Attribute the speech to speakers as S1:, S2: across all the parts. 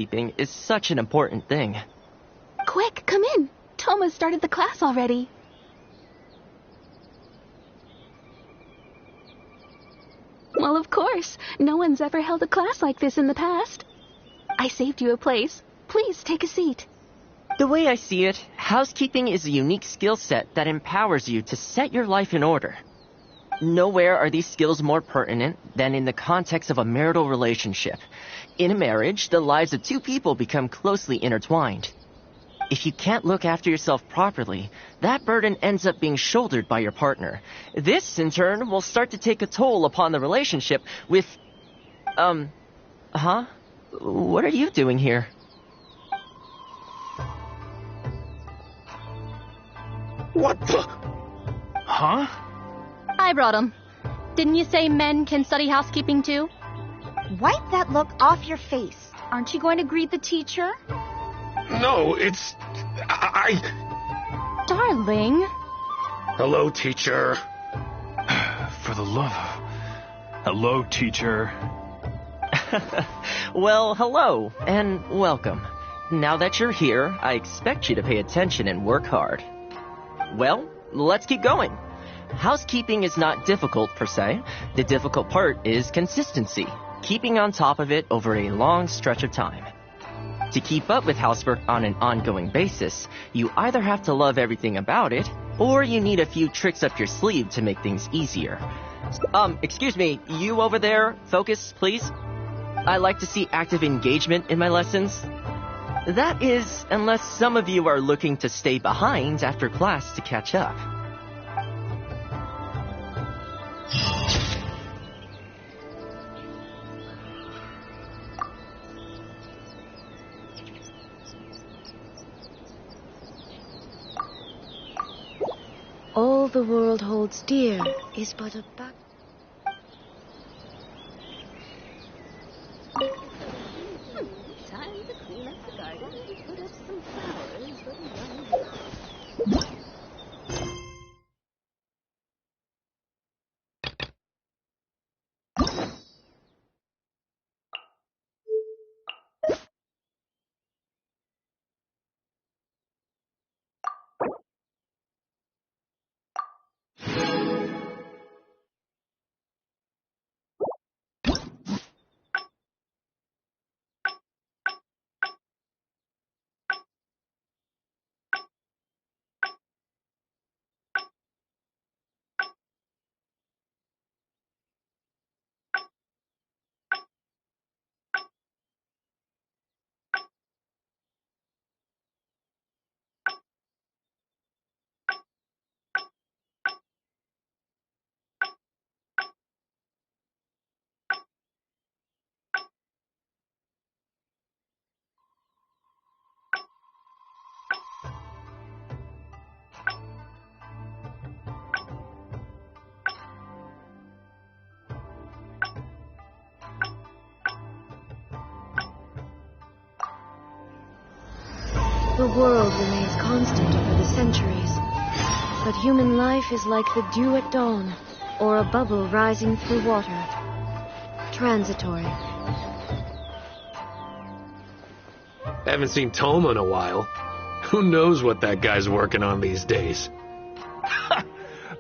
S1: housekeeping is such an important thing.
S2: Quick, come in. Tohma started the class already. Well, of course. No one's ever held a class like this in the past. I saved you a place. Please take a seat.
S1: The way I see it, housekeeping is a unique skill set that empowers you to set your life in order. Nowhere are these skills more pertinent than in the context of a marital relationship. In a marriage, the lives of two people become closely intertwined. If you can't look after yourself properly, that burden ends up being shouldered by your partner. This, in turn, will start to take a toll upon the relationship with... What are you doing here?
S3: What the... Huh?
S4: I brought him. Didn't you say men can study housekeeping too?
S5: Wipe that look off your face. Aren't you going to greet the teacher?
S3: No, it's...
S4: Darling.
S3: Hello, teacher.
S6: For the love of... Hello, teacher.
S1: Well, hello, and welcome. Now that you're here, I expect you to pay attention and work hard. Well, let's keep going. Housekeeping is not difficult per se. The difficult part is consistency, keeping on top of it over a long stretch of time. To keep up with housework on an ongoing basis, you either have to love everything about it, or you need a few tricks up your sleeve to make things easier. Excuse me, you over there, focus, please. I like to see active engagement in my lessons. That is, unless some of you are looking to stay behind after class to catch up.
S7: All the world holds dear is but a back...
S2: Time to clean up the garden and put up some flowers for the young...
S7: The world remains constant over the centuries, but human life is like the dew at dawn, or a bubble rising through water. Transitory.
S3: Haven't seen Tohma in a while. Who knows what that guy's working on these days?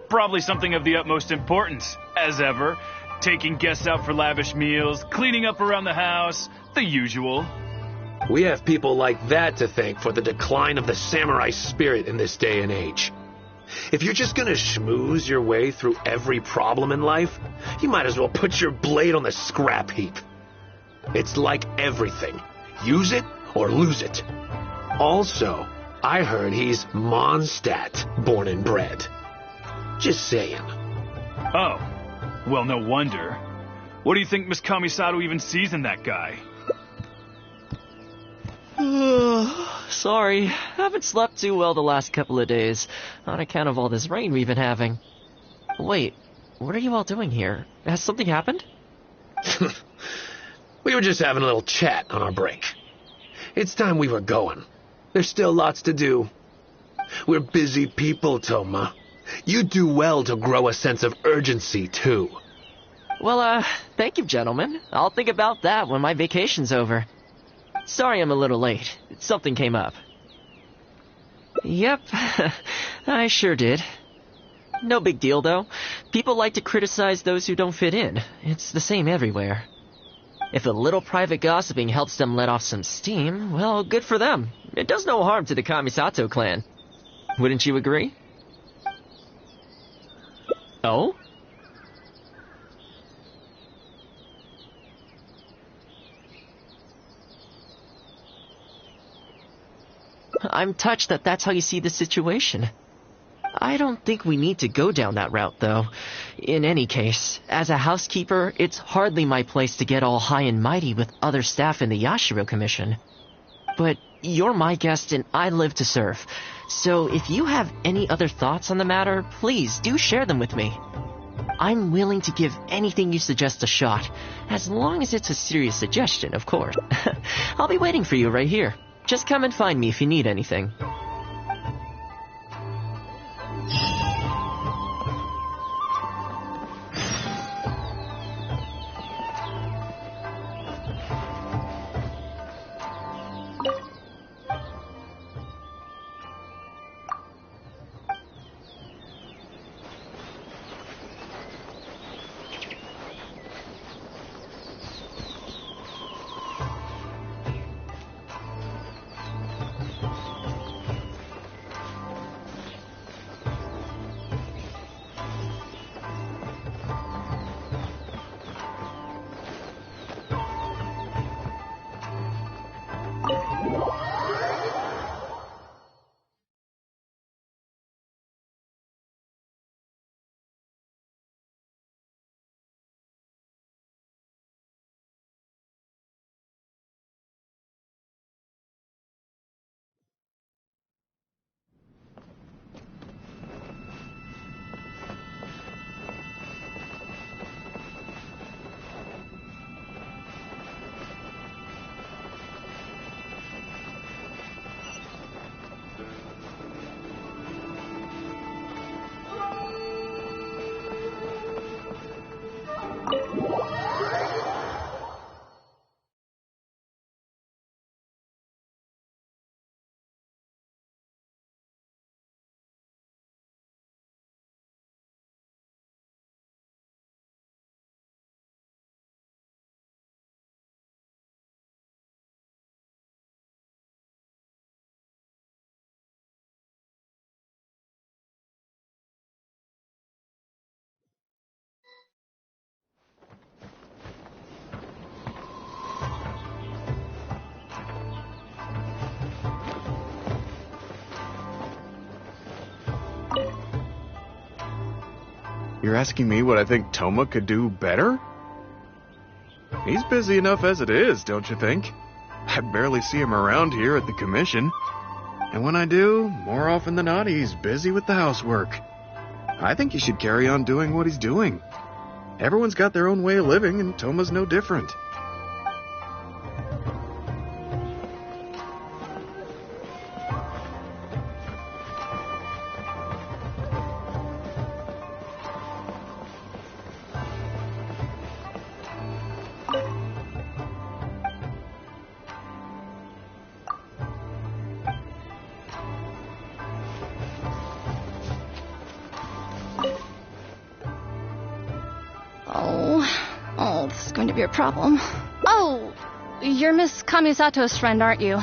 S6: Probably something of the utmost importance, as ever. Taking guests out for lavish meals, cleaning up around the house, the usual.
S3: We have people like that to thank for the decline of the samurai spirit in this day and age. If you're just gonna schmooze your way through every problem in life, you might as well put your blade on the scrap heap. It's like everything. Use it or lose it. Also, I heard he's Mondstadt, born and bred. Just saying.
S6: Oh, well, no wonder. What do you think Miss Kamisato even sees in that guy?
S1: Sorry, haven't slept too well the last couple of days, on account of all this rain we've been having. Wait, what are you all doing here? Has something happened?
S3: We were just having a little chat on our break. It's time we were going. There's still lots to do. We're busy people, Tohma. You do well to grow a sense of urgency, too.
S1: Well, thank you, gentlemen. I'll think about that when my vacation's over. Sorry I'm a little late. Something came up. Yep, I sure did. No big deal, though. People like to criticize those who don't fit in. It's the same everywhere. If a little private gossiping helps them let off some steam, well, good for them. It does no harm to the Kamisato clan. Wouldn't you agree? Oh? I'm touched that that's how you see the situation. I don't think we need to go down that route, though. In any case, as a housekeeper, it's hardly my place to get all high and mighty with other staff in the Yashiro Commission. But you're my guest and I live to serve. So if you have any other thoughts on the matter, please do share them with me. I'm willing to give anything you suggest a shot, as long as it's a serious suggestion, of course. I'll be waiting for you right here. Just come and find me if you need anything.
S8: You're asking me what I think Tohma could do better? He's busy enough as it is, don't you think? I barely see him around here at the commission. And when I do, more often than not, he's busy with the housework. I think he should carry on doing what he's doing. Everyone's got their own way of living, and Tohma's no different.
S4: Oh, this is going to be a problem. Oh, you're Miss Kamisato's friend, aren't you?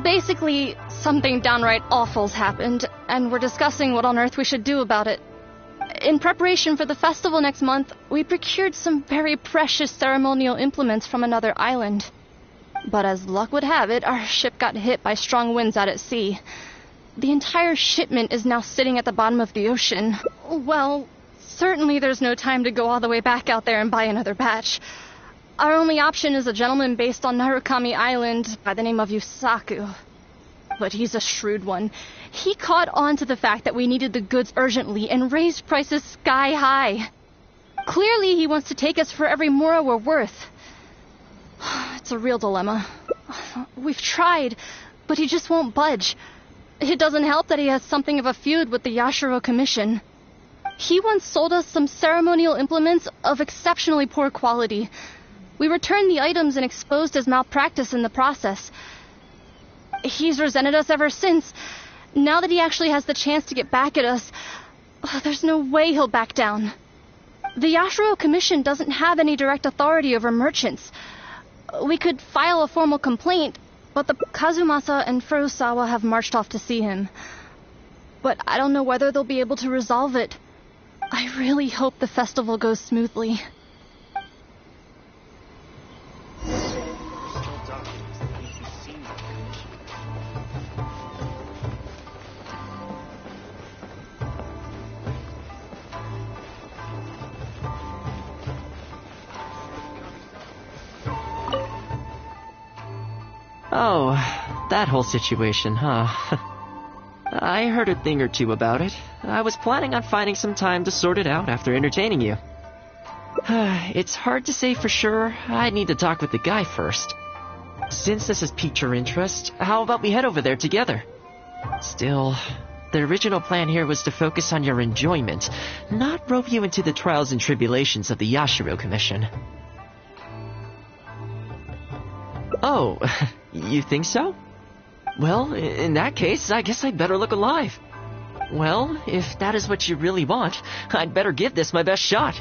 S4: Basically, something downright awful's happened, and we're discussing what on earth we should do about it. In preparation for the festival next month, we procured some very precious ceremonial implements from another island. But as luck would have it, our ship got hit by strong winds out at sea. The entire shipment is now sitting at the bottom of the ocean. Well, certainly there's no time to go all the way back out there and buy another batch. Our only option is a gentleman based on Narukami Island by the name of Yusaku. But he's a shrewd one. He caught on to the fact that we needed the goods urgently and raised prices sky high. Clearly he wants to take us for every mora we're worth. It's a real dilemma. We've tried, but he just won't budge. It doesn't help that he has something of a feud with the Yashiro Commission. He once sold us some ceremonial implements of exceptionally poor quality, We returned the items and exposed his malpractice in the process. He's resented us ever since. Now that he actually has the chance to get back at us, there's no way he'll back down. The Yashiro Commission doesn't have any direct authority over merchants. We could file a formal complaint, but the Kazumasa and Furusawa have marched off to see him. But I don't know whether they'll be able to resolve it. I really hope the festival goes smoothly.
S1: Oh, that whole situation, huh? I heard a thing or two about it. I was planning on finding some time to sort it out after entertaining you. It's hard to say for sure. I'd need to talk with the guy first. Since this has piqued your interest, how about we head over there together? Still, the original plan here was to focus on your enjoyment, not rope you into the trials and tribulations of the Yashiro Commission. Oh, you think so? Well, in that case, I guess I'd better look alive. Well, if that is what you really want, I'd better give this my best shot.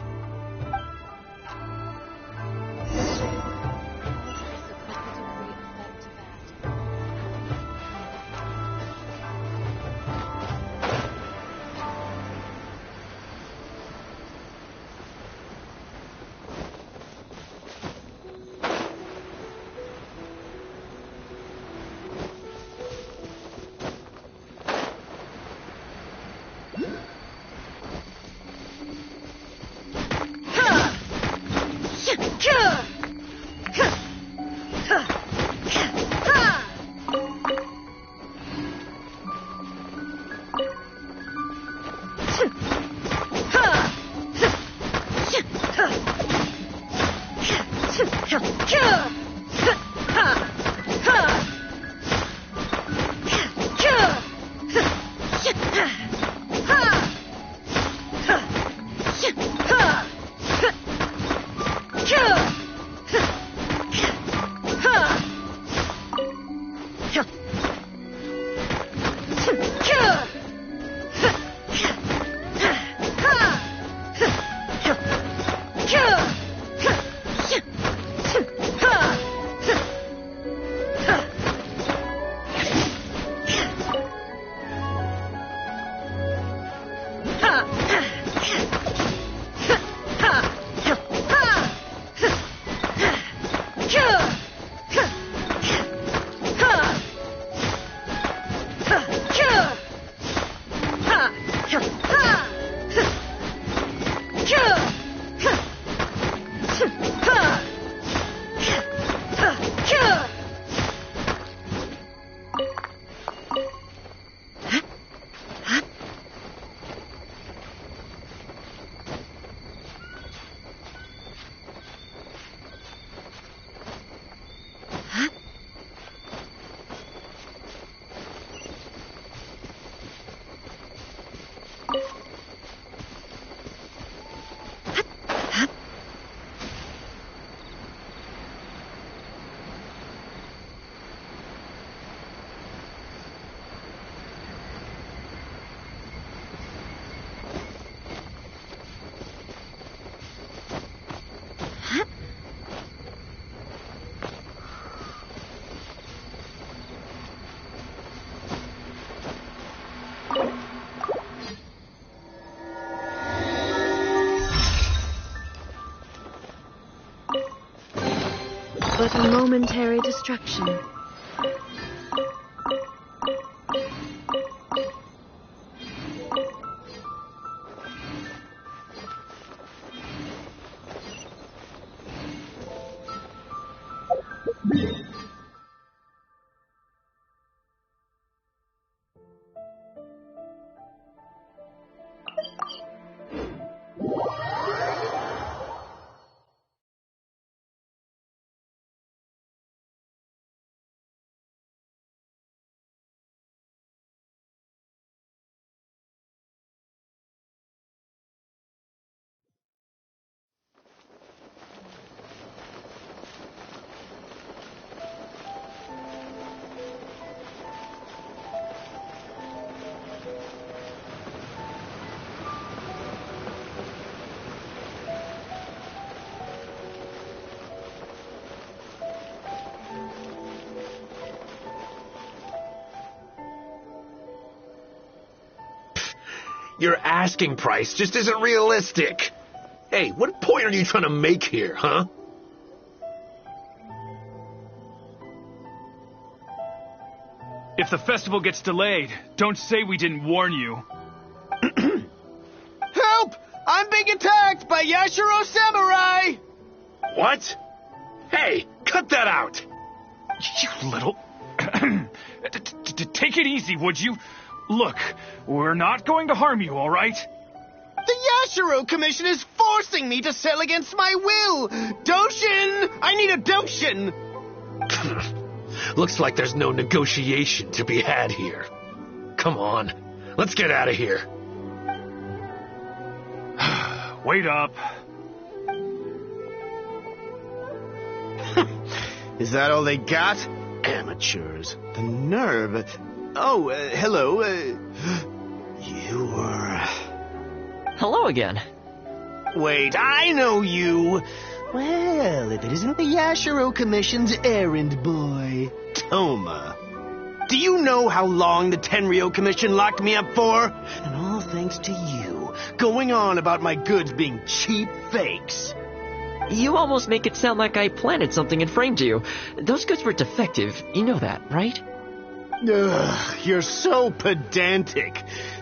S7: But a momentary distraction.
S3: Your asking price just isn't realistic. Hey, what point are you trying to make here, huh?
S6: If the festival gets delayed, don't say we didn't warn you.
S9: Help! I'm being attacked by Yashiro Samurai!
S3: What? Hey, cut that out!
S6: You little... Take it easy, would you? Look, we're not going to harm you, all right?
S9: The Yashiro Commission is forcing me to sell against my will! Doshin! I need a Doshin!
S3: Looks like there's no negotiation to be had here. Come on, let's get out of here.
S6: Wait up.
S9: Is that all they got? Amateurs. The nerve. Oh, hello. You were...
S1: Hello again.
S9: Wait, I know you. Well, if it isn't the Yashiro Commission's errand boy, Tohma. Do you know how long the Tenryo Commission locked me up for? And all thanks to you, going on about my goods being cheap fakes.
S1: You almost make it sound like I planted something and framed you. Those goods were defective. You know that, right?
S9: Ugh, you're so pedantic.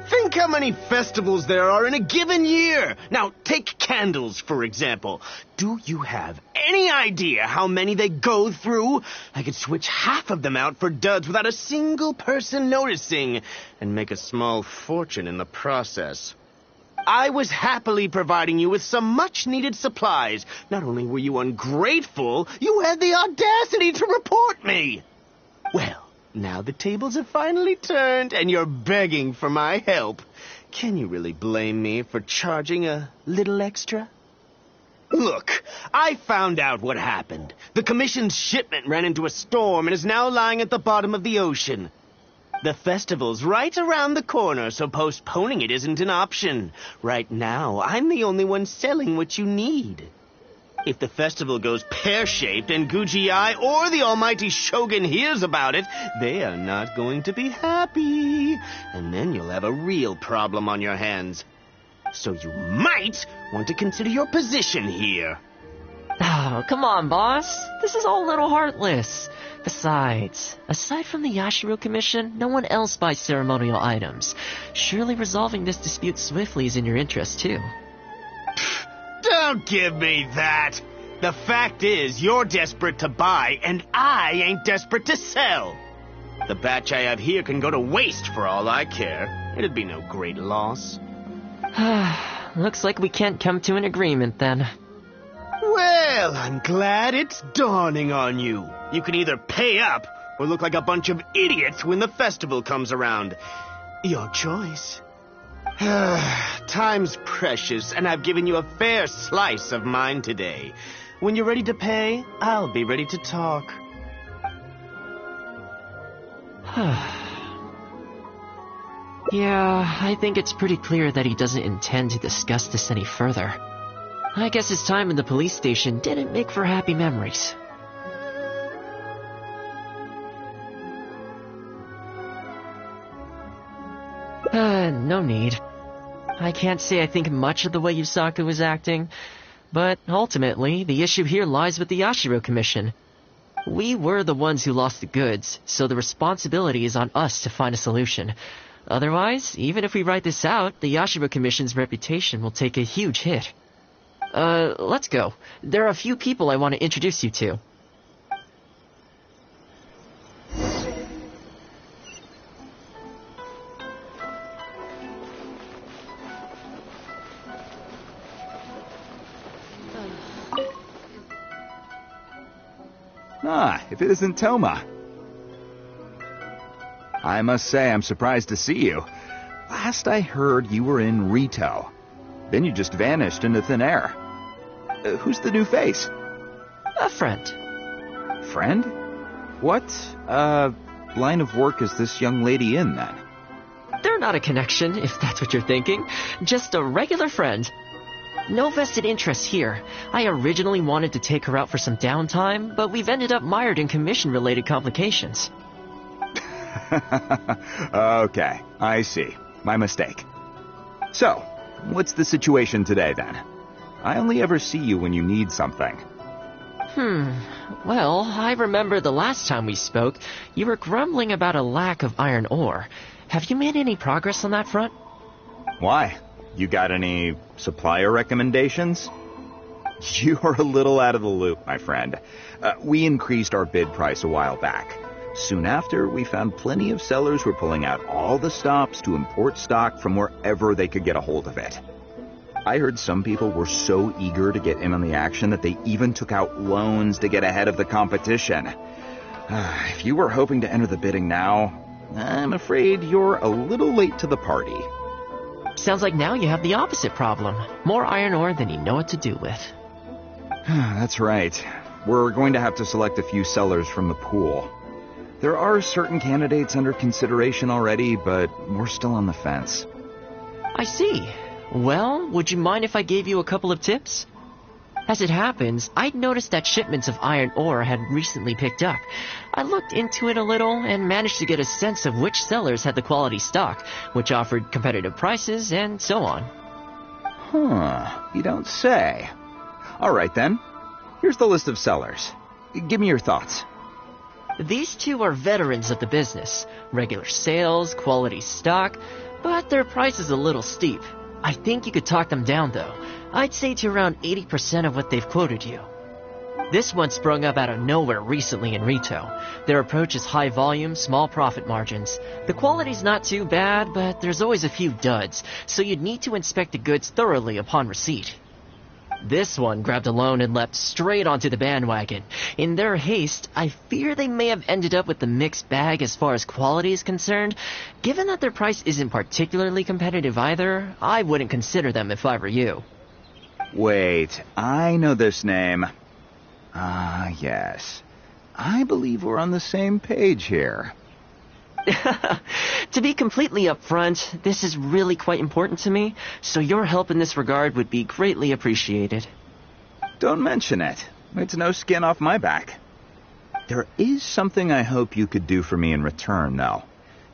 S9: Think how many festivals there are in a given year. Now, take candles, for example. Do you have any idea how many they go through? I could switch half of them out for duds without a single person noticing, and make a small fortune in the process. I was happily providing you with some much-needed supplies. Not only were you ungrateful, you had the audacity to report me. Well, now the tables have finally turned, and you're begging for my help. Can you really blame me for charging a little extra? Look, I found out what happened. The Commission's shipment ran into a storm and is now lying at the bottom of the ocean. The festival's right around the corner, so postponing it isn't an option. Right now, I'm the only one selling what you need. If the festival goes pear-shaped and Guji-ai or the almighty Shogun hears about it, they are not going to be happy. And then you'll have a real problem on your hands. So you might want to consider your position here.
S1: Oh, come on, boss. This is all a little heartless. Besides, aside from the Yashiro Commission, no one else buys ceremonial items. Surely resolving this dispute swiftly is in your interest, too.
S9: Don't give me that. The fact is, you're desperate to buy, and I ain't desperate to sell. The batch I have here can go to waste for all I care. It'd be no great loss.
S1: Looks like we can't come to an agreement, then.
S9: Well, I'm glad it's dawning on you. You can either pay up or look like a bunch of idiots when the festival comes around. Your choice. Time's precious, and I've given you a fair slice of mine today. When you're ready to pay, I'll be ready to talk.
S1: Yeah, I think it's pretty clear that he doesn't intend to discuss this any further. I guess his time in the police station didn't make for happy memories. No need. I can't say I think much of the way Yusaku was acting, but ultimately, the issue here lies with the Yashiro Commission. We were the ones who lost the goods, so the responsibility is on us to find a solution. Otherwise, even if we write this out, the Yashiro Commission's reputation will take a huge hit. Let's go. There are a few people I want to introduce you to.
S10: Ah, if it isn't Tohma. I must say I'm surprised to see you. Last I heard you were in Rito. Then you just vanished into thin air. Who's the new face?
S1: A friend.
S10: Friend? What, line of work is this young lady in, then?
S1: They're not a connection, if that's what you're thinking. Just a regular friend. No vested interest here. I originally wanted to take her out for some downtime, but we've ended up mired in commission-related complications.
S10: Okay, I see. My mistake. So, what's the situation today then? I only ever see you when you need something.
S1: Well, I remember the last time we spoke, you were grumbling about a lack of iron ore. Have you made any progress on that front?
S10: Why? You got any supplier recommendations? You're a little out of the loop, my friend. We increased our bid price a while back. Soon after, we found plenty of sellers were pulling out all the stops to import stock from wherever they could get a hold of it. I heard some people were so eager to get in on the action that they even took out loans to get ahead of the competition. If you were hoping to enter the bidding now, I'm afraid you're a little late to the party.
S1: Sounds like now you have the opposite problem. More iron ore than you know what to do with.
S10: That's right. We're going to have to select a few sellers from the pool. There are certain candidates under consideration already, but we're still on the fence.
S1: I see. Well, would you mind if I gave you a couple of tips? As it happens, I'd noticed that shipments of iron ore had recently picked up. I looked into it a little and managed to get a sense of which sellers had the quality stock, which offered competitive prices, and so on.
S10: You don't say. All right then. Here's the list of sellers. Give me your thoughts.
S1: These two are veterans of the business. Regular sales, quality stock, but their price is a little steep. I think you could talk them down, though. I'd say to around 80% of what they've quoted you. This one sprung up out of nowhere recently in retail. Their approach is high volume, small profit margins. The quality's not too bad, but there's always a few duds, so you'd need to inspect the goods thoroughly upon receipt. This one grabbed a loan and leapt straight onto the bandwagon. In their haste, I fear they may have ended up with the mixed bag as far as quality is concerned. Given that their price isn't particularly competitive either, I wouldn't consider them if I were you.
S10: Wait, I know this name. Yes. I believe we're on the same page here.
S1: To be completely upfront, this is really quite important to me, so your help in this regard would be greatly appreciated.
S10: Don't mention it. It's no skin off my back. There is something I hope you could do for me in return, though.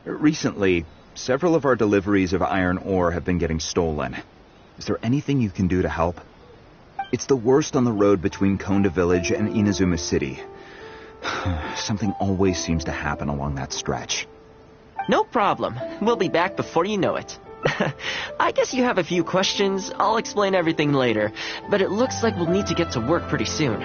S10: Recently, several of our deliveries of iron ore have been getting stolen. Is there anything you can do to help? It's the worst on the road between Konda Village and Inazuma City. Something always seems to happen along that stretch.
S1: No problem. We'll be back before you know it. I guess you have a few questions. I'll explain everything later, but it looks like we'll need to get to work pretty soon.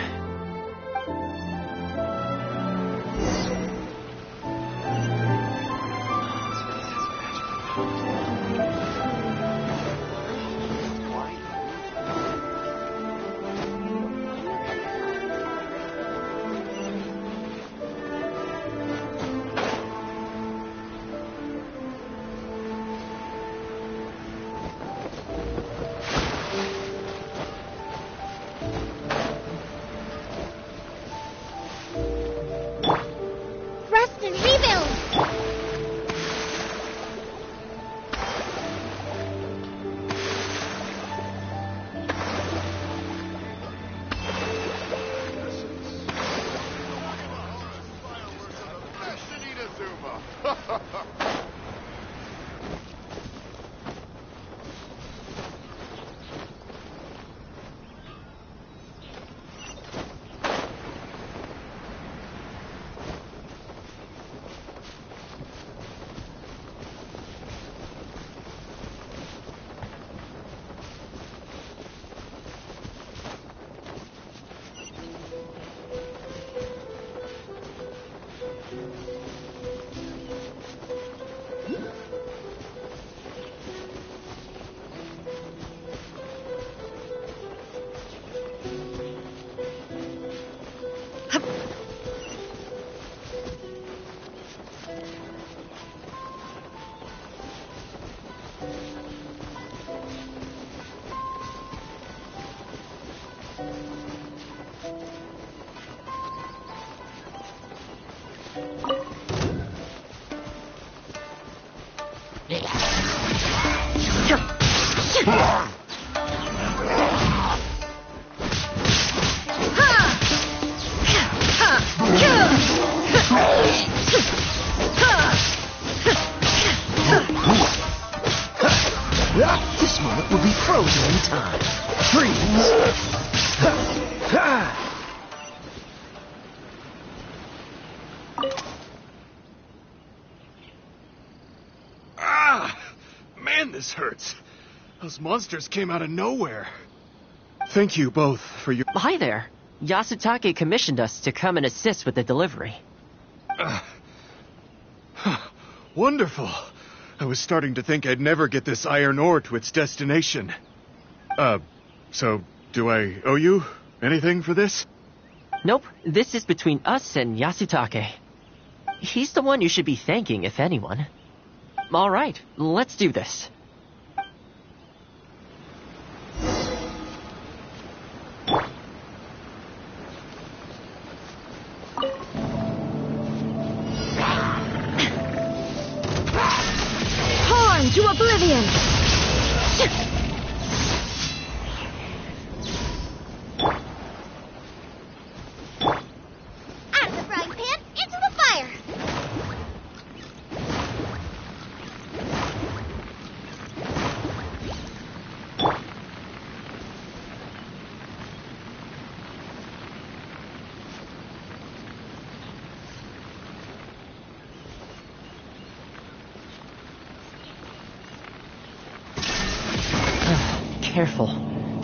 S9: frozen in time. Freeze!
S8: Ah! Man, this hurts. Those monsters came out of nowhere. Thank you both for your...
S1: Hi there. Yasutake commissioned us to come and assist with the delivery.
S8: Wonderful. I was starting to think I'd never get this iron ore to its destination. So do I owe you anything for this?
S1: Nope, this is between us and Yasutake. He's the one you should be thanking, if anyone. All right, let's do this.
S7: Torn to oblivion!
S5: Out of the frying pan, into the fire!
S1: Careful.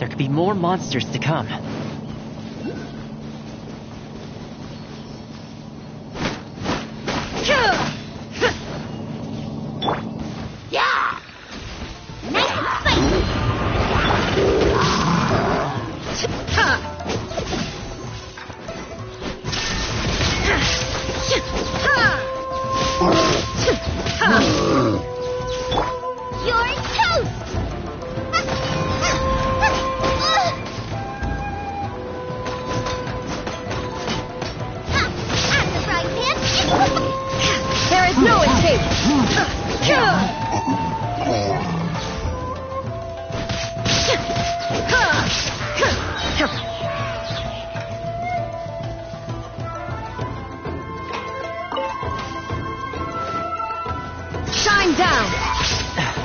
S1: There could be more monsters to come.
S5: Yeah! Nice and spicy! You're toast!
S7: There is no escape! Shine down!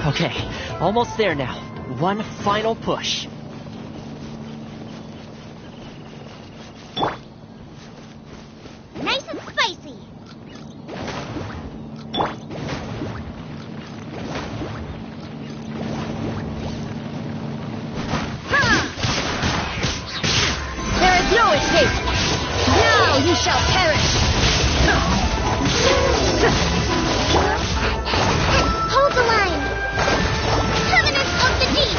S1: Okay, almost there now. One final push.
S5: Nice and spicy!
S7: There is no escape! Now you shall perish!
S5: Hold the line! Covenant of the Deep!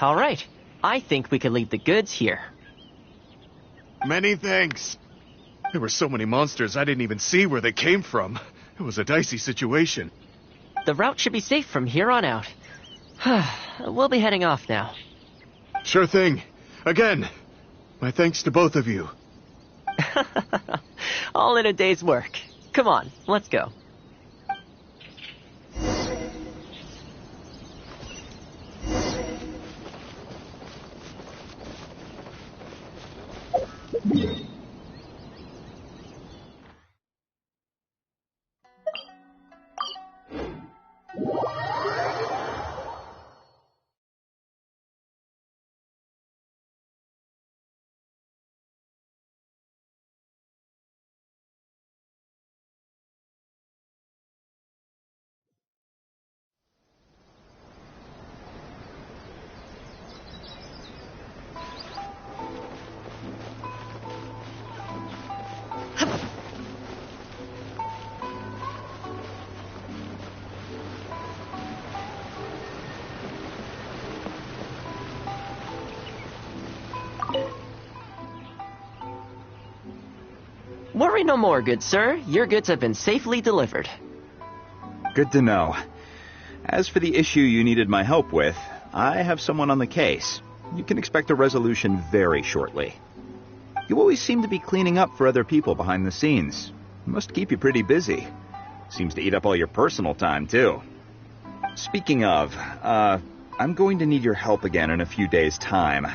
S1: All right. I think we could leave the goods here.
S8: Many thanks. There were so many monsters I didn't even see where they came from. It was a dicey situation.
S1: The route should be safe from here on out. We'll be heading off now.
S8: Sure thing. Again, my thanks to both of you.
S1: All in a day's work. Come on, let's go. Worry no more, good sir. Your goods have been safely delivered.
S10: Good to know. As for the issue you needed my help with, I have someone on the case. You can expect a resolution very shortly. You always seem to be cleaning up for other people behind the scenes. Must keep you pretty busy. Seems to eat up all your personal time, too. Speaking of, I'm going to need your help again in a few days' time.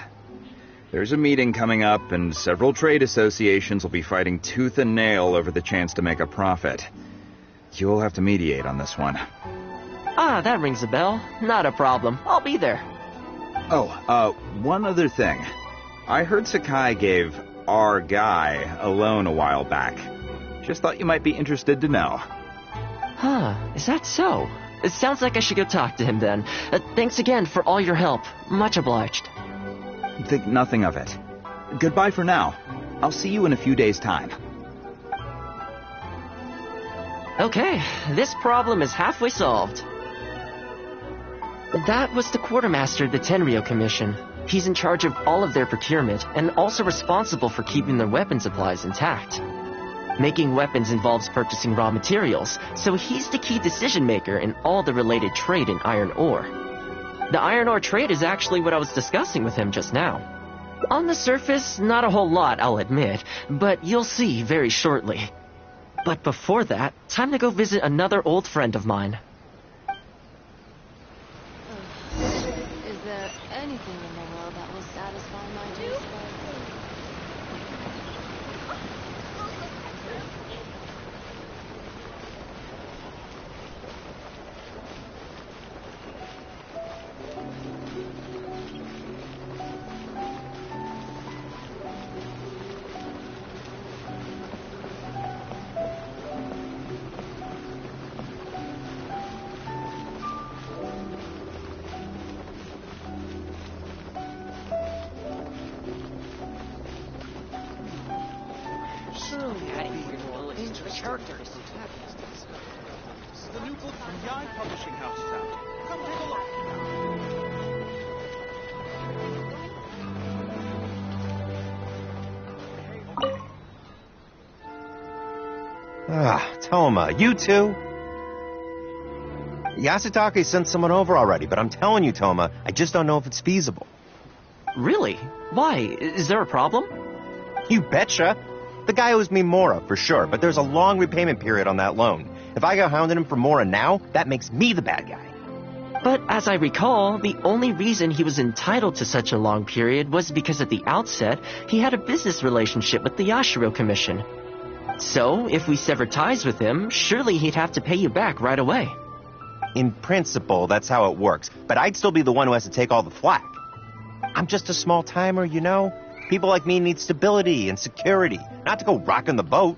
S10: There's a meeting coming up, and several trade associations will be fighting tooth and nail over the chance to make a profit. You'll have to mediate on this one.
S1: Ah, that rings a bell. Not a problem. I'll be there.
S10: Oh, one other thing. I heard Sakai gave our guy a loan a while back. Just thought you might be interested to know.
S1: Huh, is that so? It sounds like I should go talk to him then. Thanks again for all your help. Much obliged.
S10: Think nothing of it. Goodbye for now. I'll see you in a few days' time.
S1: Okay, this problem is halfway solved. That was the quartermaster of the Tenryo Commission. He's in charge of all of their procurement, and also responsible for keeping their weapon supplies intact. Making weapons involves purchasing raw materials, so he's the key decision-maker in all the related trade in iron ore. The iron ore trade is actually what I was discussing with him just now. On the surface, not a whole lot, I'll admit, but you'll see very shortly. But before that, time to go visit another old friend of mine.
S7: Is there anything in the world that will satisfy my taste buds?
S11: The new book from Yai Publishing House is out. Come take a look.
S12: Tohma, you too? Yasutake sent someone over already, but I'm telling you, Tohma, I just don't know if it's feasible.
S1: Really? Why? Is there a problem?
S12: You betcha. The guy owes me Mora, for sure, but there's a long repayment period on that loan. If I go hounding him for Mora now, that makes me the bad guy.
S1: But as I recall, the only reason he was entitled to such a long period was because at the outset, he had a business relationship with the Yashiro Commission. So, if we sever ties with him, surely he'd have to pay you back right away.
S12: In principle, that's how it works, but I'd still be the one who has to take all the flack. I'm just a small timer, you know? People like me need stability and security, not to go rocking the boat.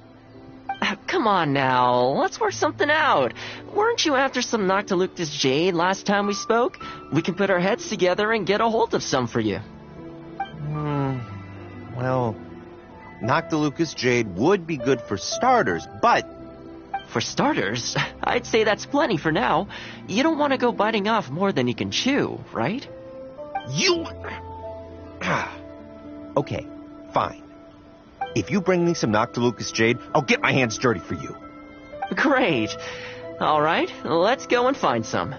S1: Come on now, let's work something out. Weren't you after some Noctiluctus jade last time we spoke? We can put our heads together and get a hold of some for you.
S12: Well, Noctilucus jade would be good for starters, but...
S1: For starters, I'd say that's plenty for now. You don't want to go biting off more than you can chew, right?
S12: You... Okay, fine. If you bring me some Noctilucus jade, I'll get my hands dirty for you.
S1: Great. All right, let's go and find some.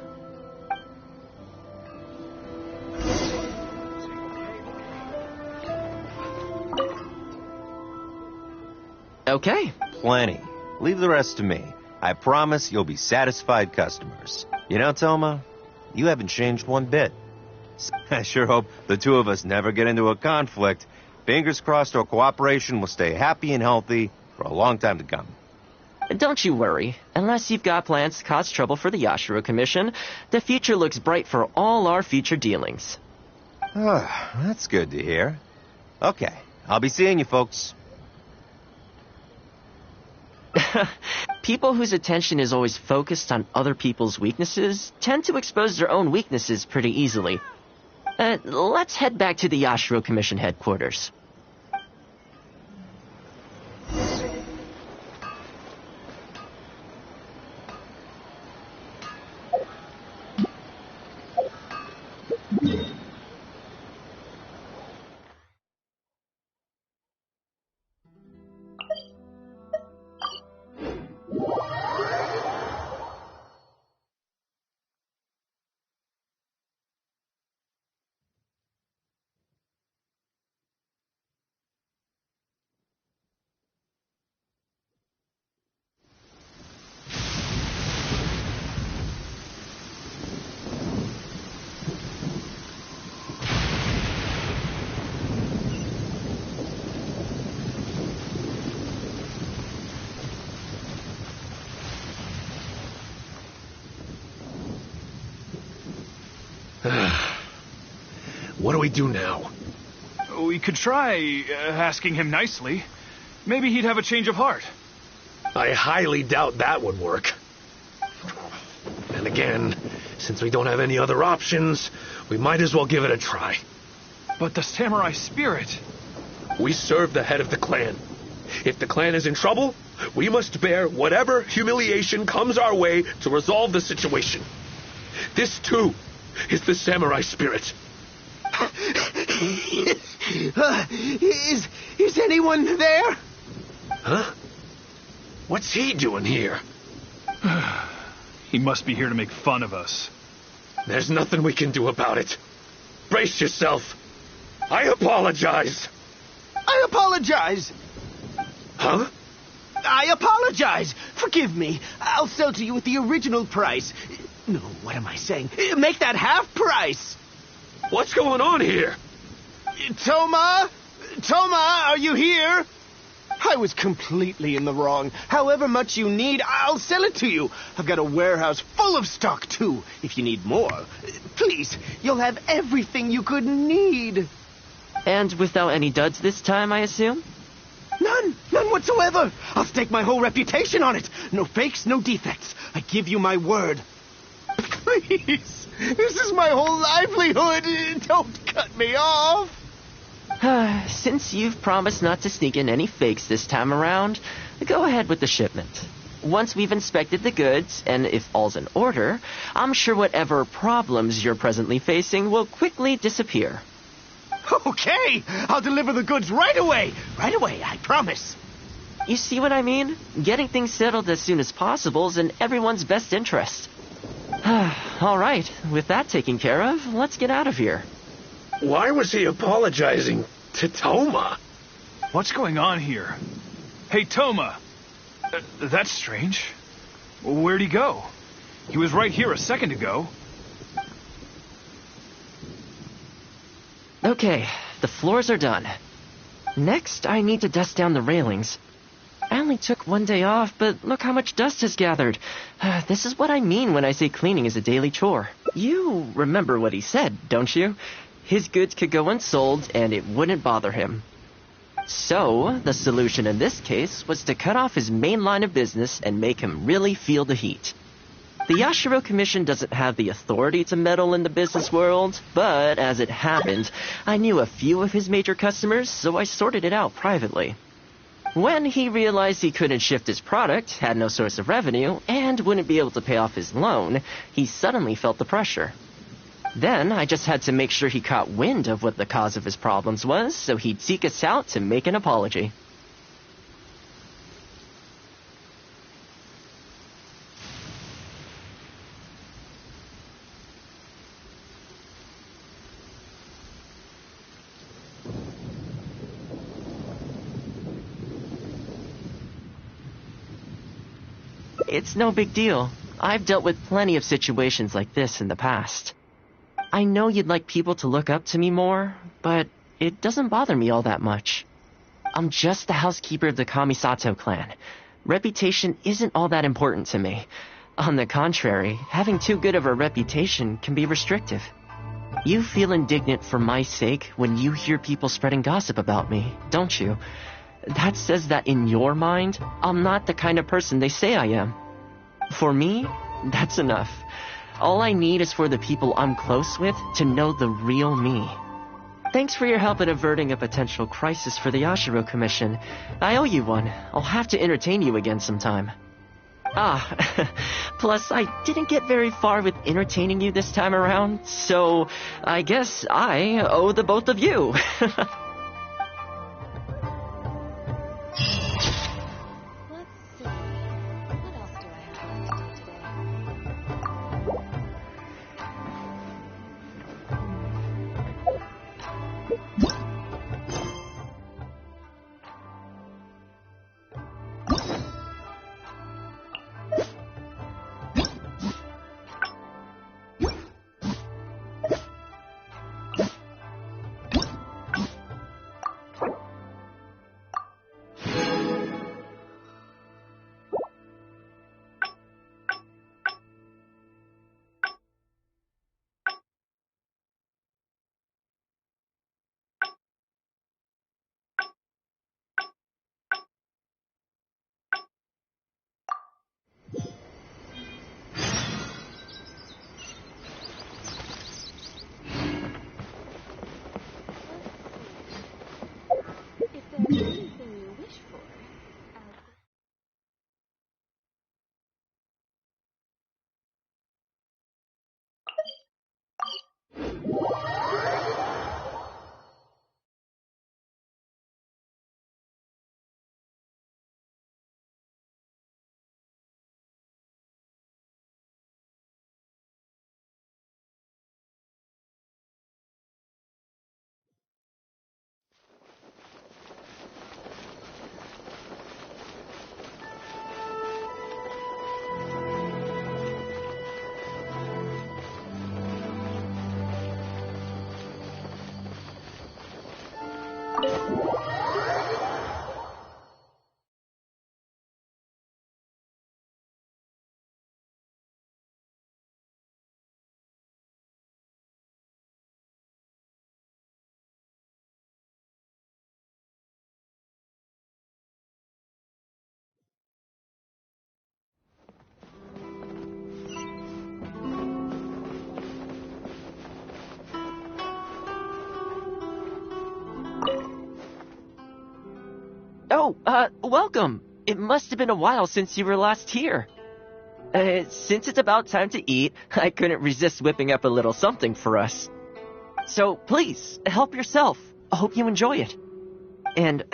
S1: Okay.
S12: Plenty. Leave the rest to me. I promise you'll be satisfied customers. You know, Tohma, you haven't changed one bit. I sure hope the two of us never get into a conflict. Fingers crossed our cooperation will stay happy and healthy for a long time to come.
S1: Don't you worry. Unless you've got plans to cause trouble for the Yashiro Commission, the future looks bright for all our future dealings.
S12: That's good to hear. Okay, I'll be seeing you folks.
S1: People whose attention is always focused on other people's weaknesses tend to expose their own weaknesses pretty easily. Let's head back to the Yashiro Commission headquarters.
S3: What do we do now?
S6: We could try asking him nicely. Maybe he'd have a change of heart.
S3: I highly doubt that would work. And again, since we don't have any other options, we might as well give it a try.
S6: But the samurai spirit...
S3: We serve the head of the clan. If the clan is in trouble, we must bear whatever humiliation comes our way to resolve the situation. This, too, is the samurai spirit.
S9: Is anyone there?
S3: Huh? What's he doing here?
S6: He must be here to make fun of us.
S3: There's nothing we can do about it. Brace yourself. I apologize.
S9: I apologize.
S3: Huh?
S9: I apologize. Forgive me. I'll sell to you at the original price. No, what am I saying? Make that half price.
S3: What's going on here?
S9: Tohma? Tohma, are you here? I was completely in the wrong. However much you need, I'll sell it to you. I've got a warehouse full of stock, too, if you need more. Please, you'll have everything you could need.
S1: And without any duds this time, I assume?
S9: None whatsoever. I'll stake my whole reputation on it. No fakes, no defects. I give you my word. Please, this is my whole livelihood. Don't cut me off.
S1: Since you've promised not to sneak in any fakes this time around, go ahead with the shipment. Once we've inspected the goods, and if all's in order, I'm sure whatever problems you're presently facing will quickly disappear.
S9: Okay, I'll deliver the goods right away. Right away, I promise.
S1: You see what I mean? Getting things settled as soon as possible is in everyone's best interest. All right, with that taken care of, let's get out of here.
S3: Why was he apologizing to Tohma?
S6: What's going on here? Hey, Tohma. That's strange. Where'd he go? He was right here a second ago.
S1: Okay, the floors are done. Next, I need to dust down the railings. I only took one day off, but look how much dust has gathered. This is what I mean when I say cleaning is a daily chore. You remember what he said, don't you? His goods could go unsold, and it wouldn't bother him. So, the solution in this case was to cut off his main line of business and make him really feel the heat. The Yashiro Commission doesn't have the authority to meddle in the business world, but as it happened, I knew a few of his major customers, so I sorted it out privately. When he realized he couldn't shift his product, had no source of revenue, and wouldn't be able to pay off his loan, he suddenly felt the pressure. Then I just had to make sure he caught wind of what the cause of his problems was, so he'd seek us out to make an apology. It's no big deal. I've dealt with plenty of situations like this in the past. I know you'd like people to look up to me more, but it doesn't bother me all that much. I'm just the housekeeper of the Kamisato clan. Reputation isn't all that important to me. On the contrary, having too good of a reputation can be restrictive. You feel indignant for my sake when you hear people spreading gossip about me, don't you? That says that in your mind, I'm not the kind of person they say I am. For me, that's enough. All I need is for the people I'm close with to know the real me. Thanks for your help in averting a potential crisis for the Yashiro Commission. I owe you one. I'll have to entertain you again sometime. Plus I didn't get very far with entertaining you this time around, so I guess I owe the both of you. Oh, welcome. It must have been a while since you were last here. Since it's about time to eat, I couldn't resist whipping up a little something for us. So please, help yourself. I hope you enjoy it. And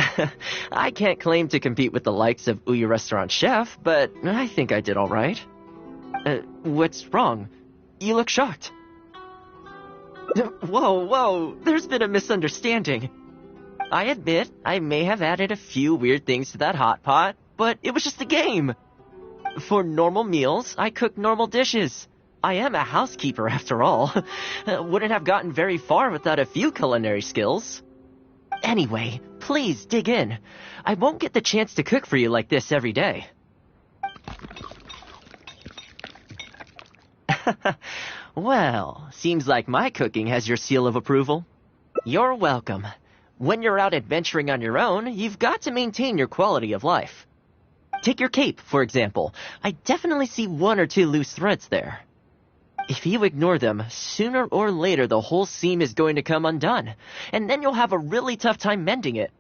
S1: I can't claim to compete with the likes of Uyu Restaurant Chef, but I think I did all right. What's wrong? You look shocked. Whoa, there's been a misunderstanding. I admit I may have added a few weird things to that hot pot, but it was just a game. For normal meals, I cook normal dishes. I am a housekeeper after all. Wouldn't have gotten very far without a few culinary skills. Anyway, please dig in. I won't get the chance to cook for you like this every day. Well, seems like my cooking has your seal of approval. You're welcome. When you're out adventuring on your own, you've got to maintain your quality of life. Take your cape, for example. I definitely see one or two loose threads there. If you ignore them, sooner or later the whole seam is going to come undone, and then you'll have a really tough time mending it.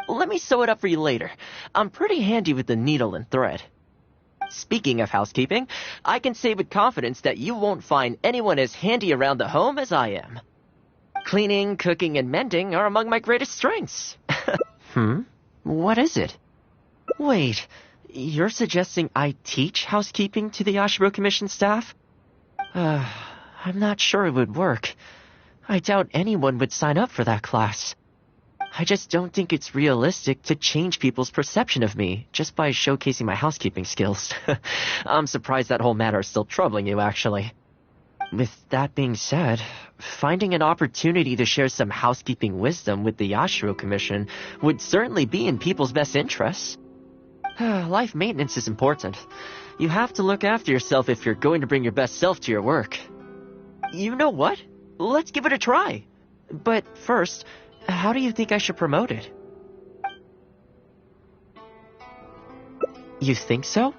S1: Let me sew it up for you later. I'm pretty handy with the needle and thread. Speaking of housekeeping, I can say with confidence that you won't find anyone as handy around the home as I am. Cleaning, cooking, and mending are among my greatest strengths. What is it? Wait, you're suggesting I teach housekeeping to the Ashiro Commission staff? I'm not sure it would work. I doubt anyone would sign up for that class. I just don't think it's realistic to change people's perception of me just by showcasing my housekeeping skills. I'm surprised that whole matter is still troubling you, actually. With that being said, finding an opportunity to share some housekeeping wisdom with the Ashiro Commission would certainly be in people's best interests. Life maintenance is important. You have to look after yourself if you're going to bring your best self to your work. You know what? Let's give it a try. But first, how do you think I should promote it? You think so?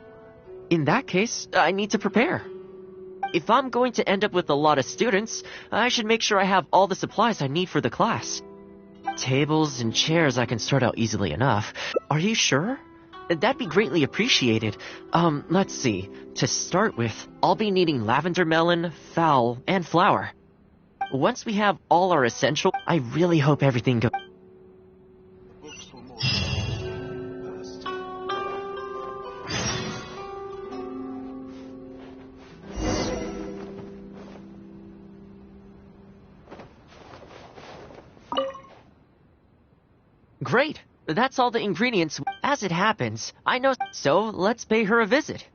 S1: In that case, I need to prepare. If I'm going to end up with a lot of students, I should make sure I have all the supplies I need for the class. Tables and chairs I can sort out easily enough. Are you sure? That'd be greatly appreciated. Let's see. To start with, I'll be needing lavender melon, fowl, and flour. Once we have all our essential, I really hope everything goes. Great. That's all the ingredients. As it happens, I know, so let's pay her a visit.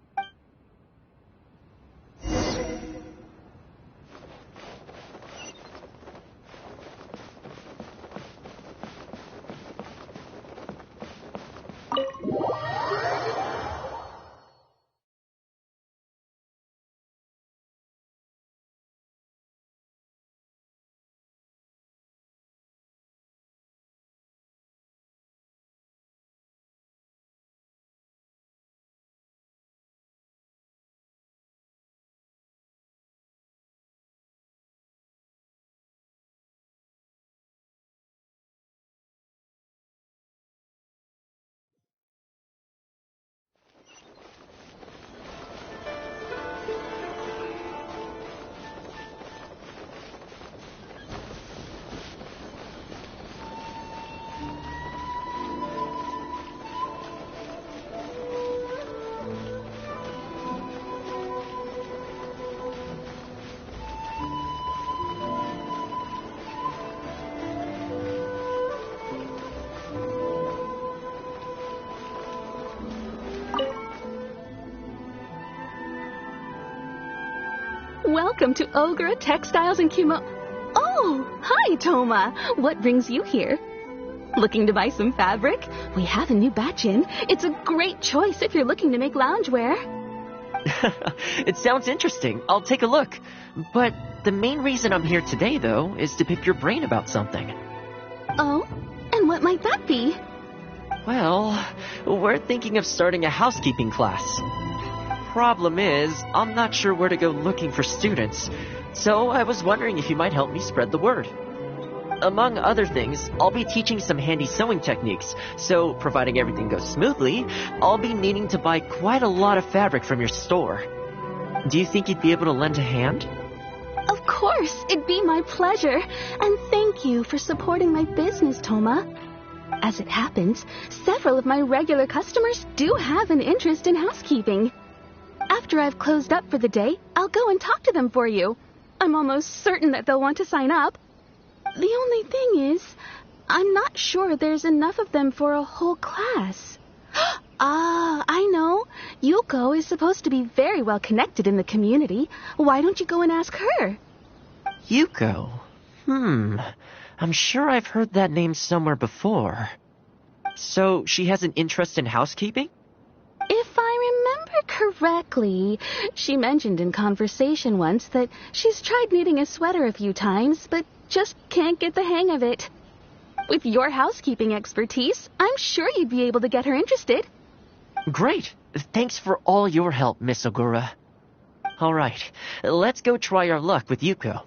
S2: Welcome to Ogre Textiles and Kimono. Oh, hi, Tohma. What brings you here? Looking to buy some fabric? We have a new batch in. It's a great choice if you're looking to make loungewear.
S1: It sounds interesting. I'll take a look. But the main reason I'm here today, though, is to pick your brain about something.
S2: Oh? And what might that be?
S1: Well, we're thinking of starting a housekeeping class. Problem is, I'm not sure where to go looking for students, so I was wondering if you might help me spread the word. Among other things, I'll be teaching some handy sewing techniques, so providing everything goes smoothly, I'll be needing to buy quite a lot of fabric from your store. Do you think you'd be able to lend a hand?
S2: Of course, it'd be my pleasure. And thank you for supporting my business, Tohma. As it happens, several of my regular customers do have an interest in housekeeping. After I've closed up for the day, I'll go and talk to them for you. I'm almost certain that they'll want to sign up. The only thing is, I'm not sure there's enough of them for a whole class. Ah, I know. Yuko is supposed to be very well connected in the community. Why don't you go and ask her?
S1: Yuko? I'm sure I've heard that name somewhere before. So, she has an interest in housekeeping?
S2: If I remember correctly, she mentioned in conversation once that she's tried knitting a sweater a few times, but just can't get the hang of it. With your housekeeping expertise, I'm sure you'd be able to get her interested.
S1: Great. Thanks for all your help, Miss Ogura. All right, let's go try our luck with Yuko.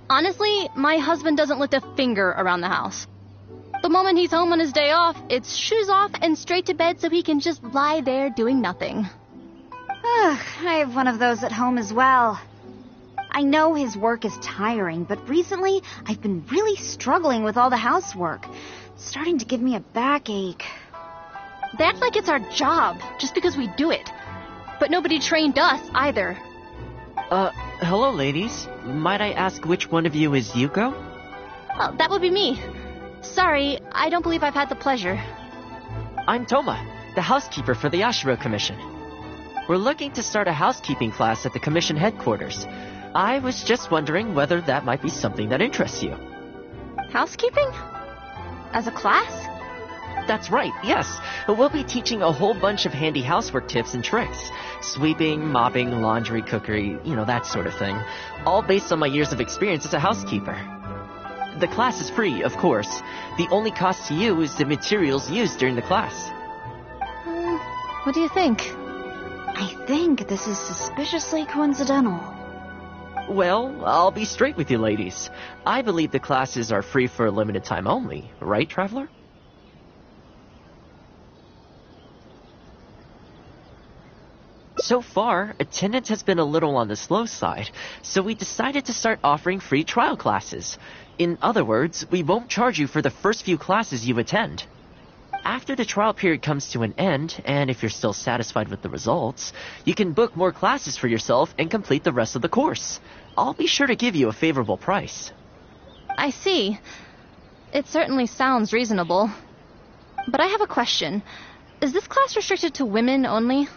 S4: Honestly, my husband doesn't lift a finger around the house. The moment he's home on his day off, it's shoes off and straight to bed so he can just lie there doing nothing.
S5: Ugh, I have one of those at home as well. I know his work is tiring, but recently I've been really struggling with all the housework. It's starting to give me a backache.
S4: They act like it's our job, just because we do it. But nobody trained us, either.
S1: Hello, ladies. Might I ask which one of you is Yuko?
S4: Oh, that would be me. Sorry, I don't believe I've had the pleasure.
S1: I'm Tohma, the housekeeper for the Ashiro Commission. We're looking to start a housekeeping class at the Commission headquarters. I was just wondering whether that might be something that interests you.
S4: Housekeeping? As a class?
S1: That's right, yes. We'll be teaching a whole bunch of handy housework tips and tricks. Sweeping, mopping, laundry, cookery, that sort of thing. All based on my years of experience as a housekeeper. The class is free, of course. The only cost to you is the materials used during the class.
S4: What do you think?
S5: I think this is suspiciously coincidental.
S1: Well, I'll be straight with you, ladies. I believe the classes are free for a limited time only, right, Traveler? So far, attendance has been a little on the slow side, so we decided to start offering free trial classes. In other words, we won't charge you for the first few classes you attend. After the trial period comes to an end, and if you're still satisfied with the results, you can book more classes for yourself and complete the rest of the course. I'll be sure to give you a favorable price.
S4: I see. It certainly sounds reasonable. But I have a question. Is this class restricted to women only?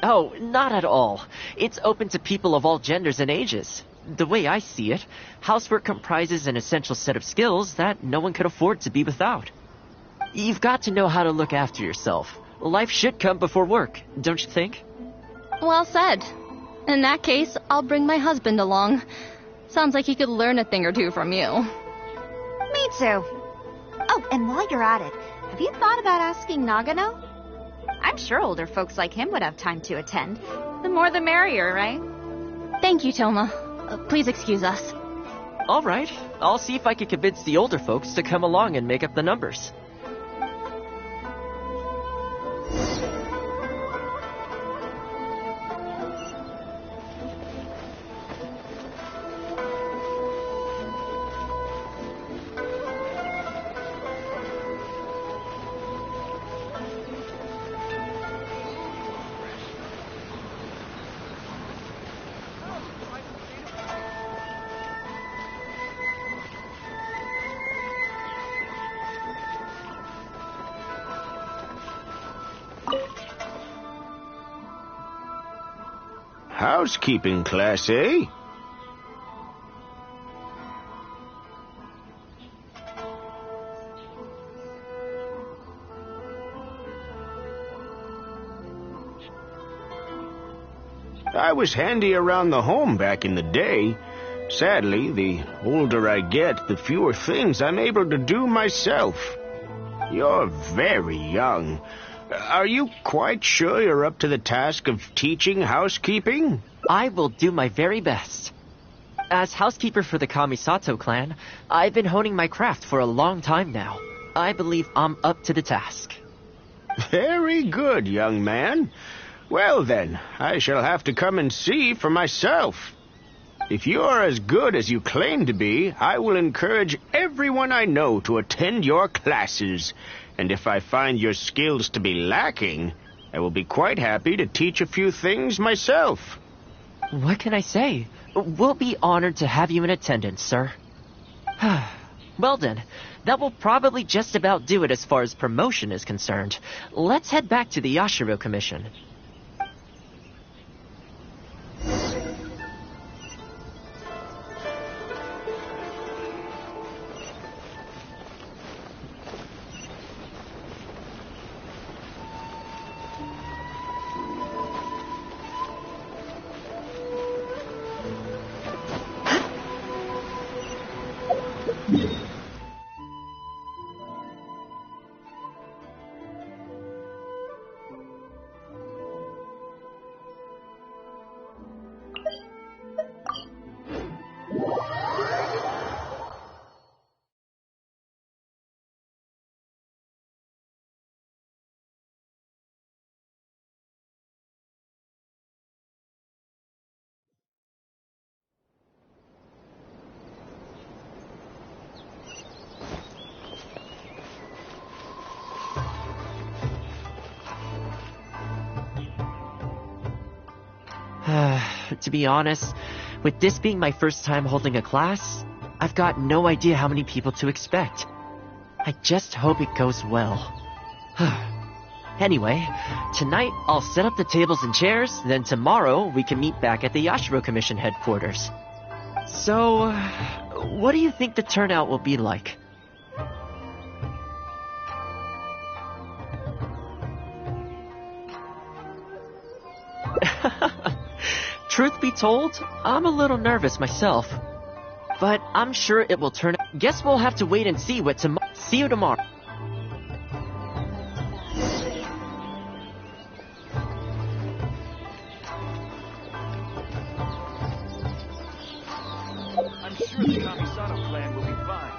S1: Oh, not at all. It's open to people of all genders and ages. The way I see it, housework comprises an essential set of skills that no one could afford to be without. You've got to know how to look after yourself. Life should come before work, don't you think?
S4: Well said. In that case, I'll bring my husband along. Sounds like he could learn a thing or two from you.
S5: Me too. Oh, and while you're at it, have you thought about asking Nagano? I'm sure older folks like him would have time to attend. The more the merrier, right?
S4: Thank you, Tohma. Please excuse us.
S1: All right. I'll see if I can convince the older folks to come along and make up the numbers.
S9: housekeeping class, eh? I was handy around the home back in the day. Sadly, the older I get, the fewer things I'm able to do myself. You're very young. Are you quite sure you're up to the task of teaching housekeeping?
S1: I will do my very best. As housekeeper for the Kamisato clan, I've been honing my craft for a long time now. I believe I'm up to the task.
S9: Very good, young man. Well then, I shall have to come and see for myself. If you're as good as you claim to be, I will encourage everyone I know to attend your classes. And if I find your skills to be lacking, I will be quite happy to teach a few things myself.
S1: What can I say? We'll be honored to have you in attendance, sir. Well then, that will probably just about do it as far as promotion is concerned. Let's head back to the Yashiro Commission. To be honest, with this being my first time holding a class, I've got no idea how many people to expect. I just hope it goes well. Anyway, tonight I'll set up the tables and chairs, then tomorrow we can meet back at the Yashiro Commission headquarters. So, what do you think the turnout will be like? Truth be told, I'm a little nervous myself. But I'm sure it will turn out. Guess we'll have to wait and see what tomorrow. See you tomorrow.
S6: I'm sure the Kamisato clan will be fine.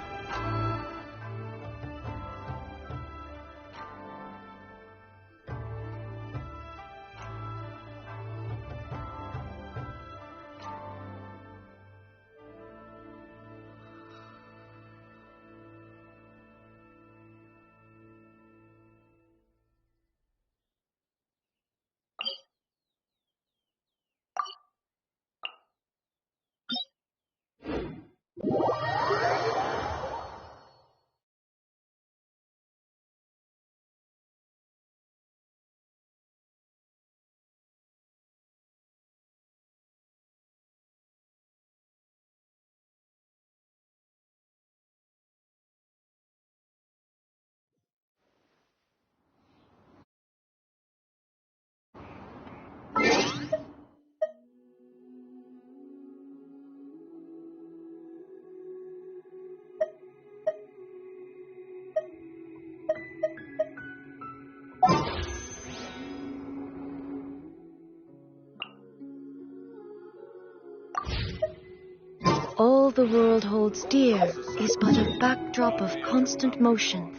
S7: All the world holds dear is but a backdrop of constant motion.